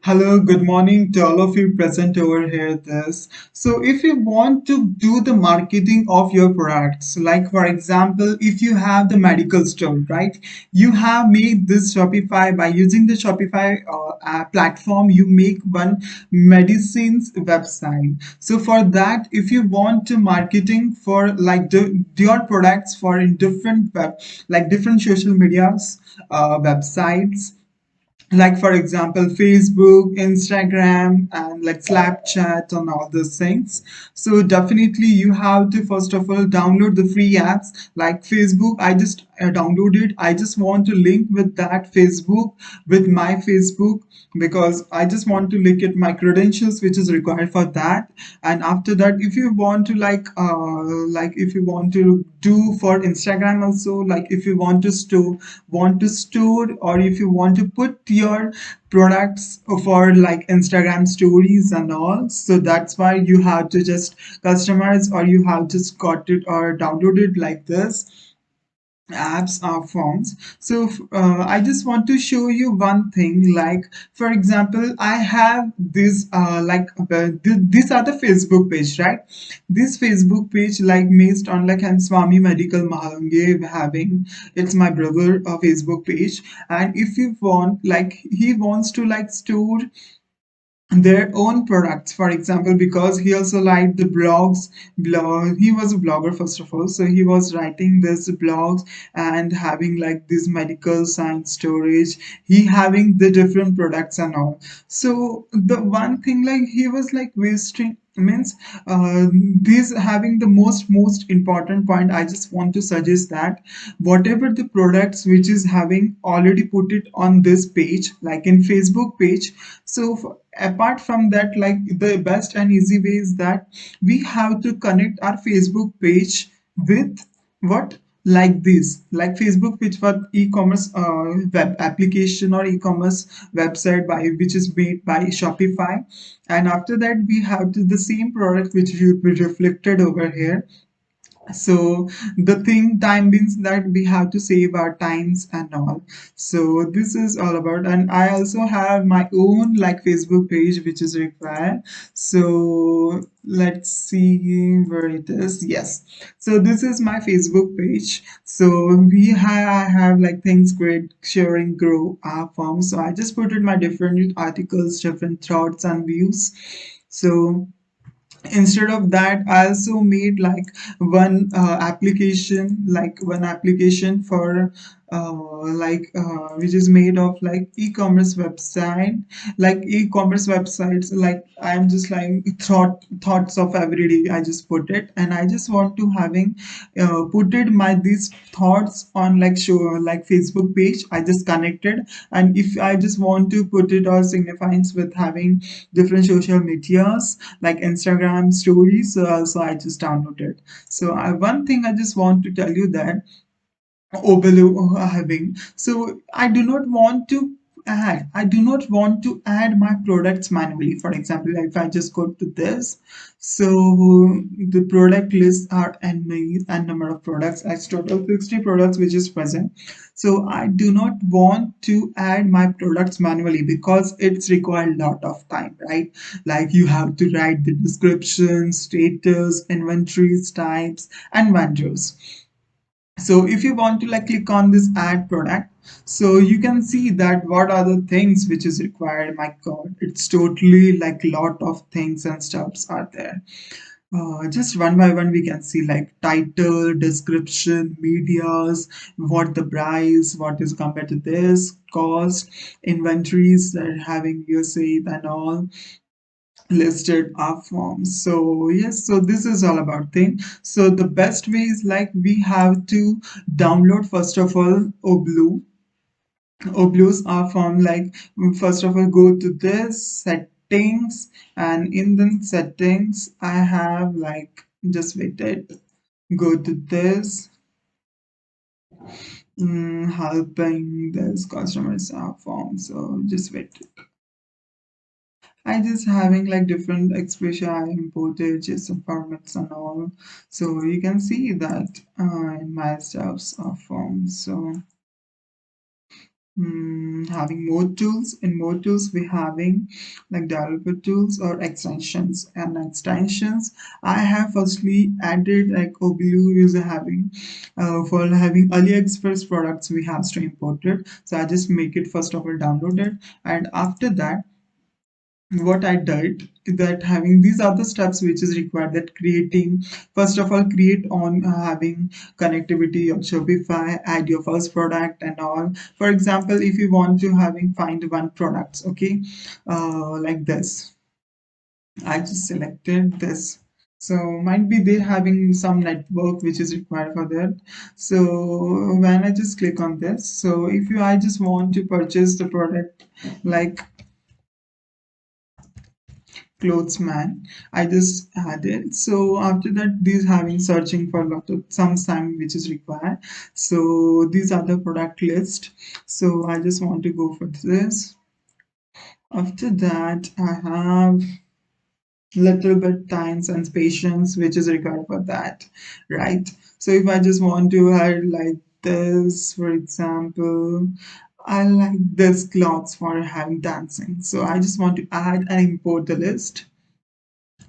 Hello, good morning to all of you present over here. So, if you want to do the marketing of your products, like for example, if you have the medical store, right? You have made this Shopify by using the Shopify platform. You make one medicines website. So for that, if you want to marketing for like your products for in different like different social medias, websites like for example Facebook, Instagram, and like Snapchat and all those things. So definitely you have to first of all download the free apps like Facebook. I just downloaded. I just want to link with that Facebook with my Facebook because I just want to link it my credentials which is required for that. And after that, if you want to like if you want to do for Instagram also, like if you want to store or if you want to put your products for like Instagram stories and all, so that's why you have to just customize or you have just got it or downloaded like this apps or forms. So I just want to show you one thing, like for example I have this these are the Facebook page, right? This Facebook page like based on like I'm Swami Medical Mahange having, it's my brother Facebook page. And if you want, like he wants to like store their own products, for example, because he also liked the he was a blogger first of all, so he was writing this blogs and having like this medical science storage, he having the different products and all. So the one thing like he was like wasting means this having the most important point. I just want to suggest that whatever the products which is having already put it on this page like in Facebook page. So apart from that, like the best and easy way is that we have to connect our Facebook page with what, like this, like Facebook page for e-commerce web application or e-commerce website by which is made by Shopify. And after that we have to the same product which will be reflected over here. So the thing time means that we have to save our times and all. So this is all about. And I also have my own like Facebook page which is required. So let's see where it is. Yes, so this is my Facebook page. So I have like things great sharing grow form. So I just put in my different articles, different thoughts and views. So instead of that I also made like one application for which is made of like e-commerce website, like e-commerce websites, like I'm just like thoughts of every day. I just put it and I just want to having put it my these thoughts on like show like Facebook page. I just connected, and if I just want to put it or signifies with having different social medias like Instagram stories. So I just downloaded. So one thing I just want to tell you that overload having. So I do not want to add my products manually. For example, if I just go to this, so the product lists are n number of products as total 60 products which is present. So I do not want to add my products manually because it's required a lot of time, right? Like you have to write the description, status, inventories, types, and vendors. So if you want to like click on this add product, so you can see that what are the things which is required. My god, it's totally like lot of things and stuffs are there. Just one by one we can see like title, description, medias, what the price, what is compared to this cost, inventories that having usage and all listed our forms. So yes, so this is all about thing. So the best way is like we have to download first of all Oblu's our form. Like first of all go to this settings, and in the settings I have like just waited, go to this helping this customers our form. So just wait, I just having like different expression I imported just some formats and all. So you can see that in my stuffs form. So having more tools. In more tools we having like developer tools or extensions. And extensions I have firstly added like Oblue is having for having AliExpress products we have to import it. So I just make it first of all download it, and after that what I did that having these other steps which is required, that creating first of all create on having connectivity on Shopify, add your first product and all. For example, if you want to having find one products, okay, like this, I just selected this. So might be they having some network which is required for that. So when I just click on this, so if you I just want to purchase the product like clothes man, I just added. So after that these having searching for a lot of some time which is required. So these are the product list, so I just want to go for this. After that I have little bit times and patience which is required for that, right? So if I just want to add like this, for example, I like this clothes for having dancing, so I just want to add and import the list.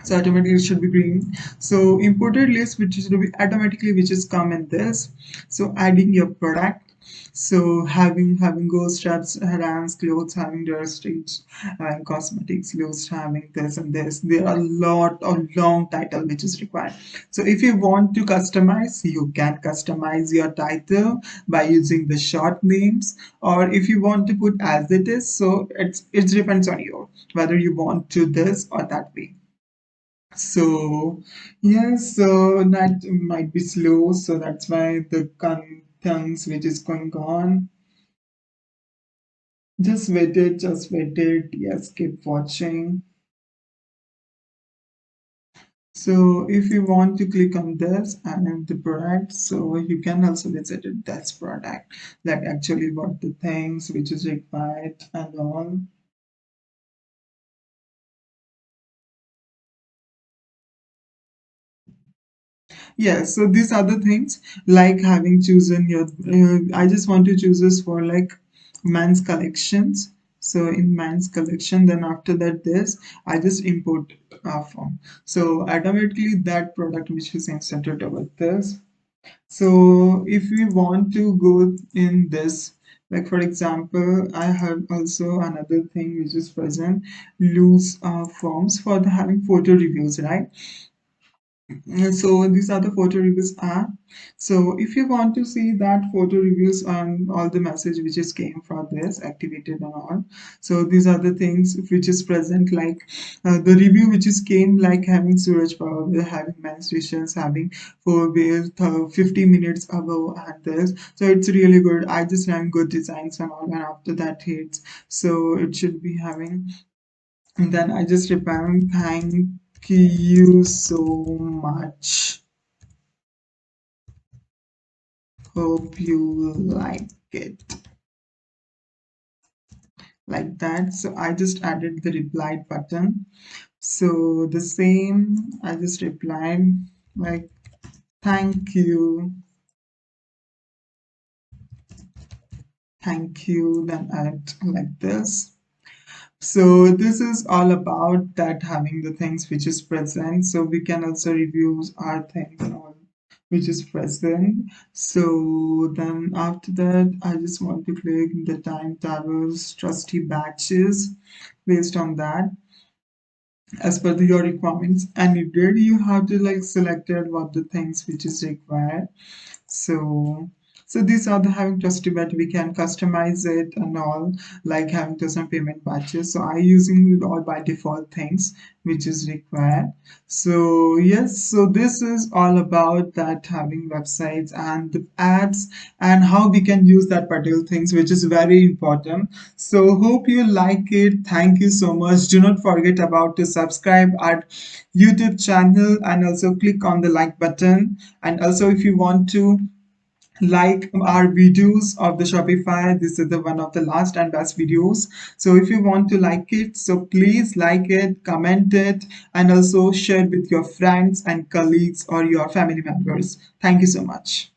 So automatically it should be green. So imported list which is to be automatically which is come in this. So adding your product, so having ghost straps, dance clothes, having dress stage, having cosmetics list, having this and this, there are a lot of long title which is required. So if you want to customize, you can customize your title by using the short names, or if you want to put as it is, so it depends on you whether you want to this or that way. So yes, so that might be slow, so that's why the contents which is going on. Just wait it. Yes, keep watching. So if you want to click on this and the product, so you can also visit it, that's product, like actually what the things which is required and all. Yes, so these are the things like having chosen your. I just want to choose this for like men's collections. So in men's collection, then after that, this I just import from. So automatically that product which is inserted over this. So if we want to go in this, like for example, I have also another thing which is present, loose forms for the having photo reviews, right? So these are the photo reviews app. So if you want to see that photo reviews and all the message which is came from this activated and all, so these are the things which is present, like the review which is came like having Suraj Power, having menstruations, having for where 50 minutes ago and this. So it's really good. I just ran good designs and all, and after that hits. So it should be having, and then I just reply, thank you so much. Hope you like it. Like that. So I just added the reply button. So the same, I just replied like, thank you. Thank you. Then add like this. So this is all about that having the things which is present. So we can also review our things and all which is present. So then after that, I just want to click the time towers, trusty batches based on that as per your requirements. And you did, you have to like selected what the things which is required. So, so these are the having trusty but we can customize it and all, like having to some payment batches. So I using it all by default things which is required. So yes, so this is all about that having websites and the ads and how we can use that particular things which is very important. So hope you like it. Thank you so much. Do not forget about to subscribe our YouTube channel and also click on the like button. And also if you want to like our videos of the Shopify, this is the one of the last and best videos. So if you want to like it, so please like it, comment it, and also share with your friends and colleagues or your family members. Thank you so much.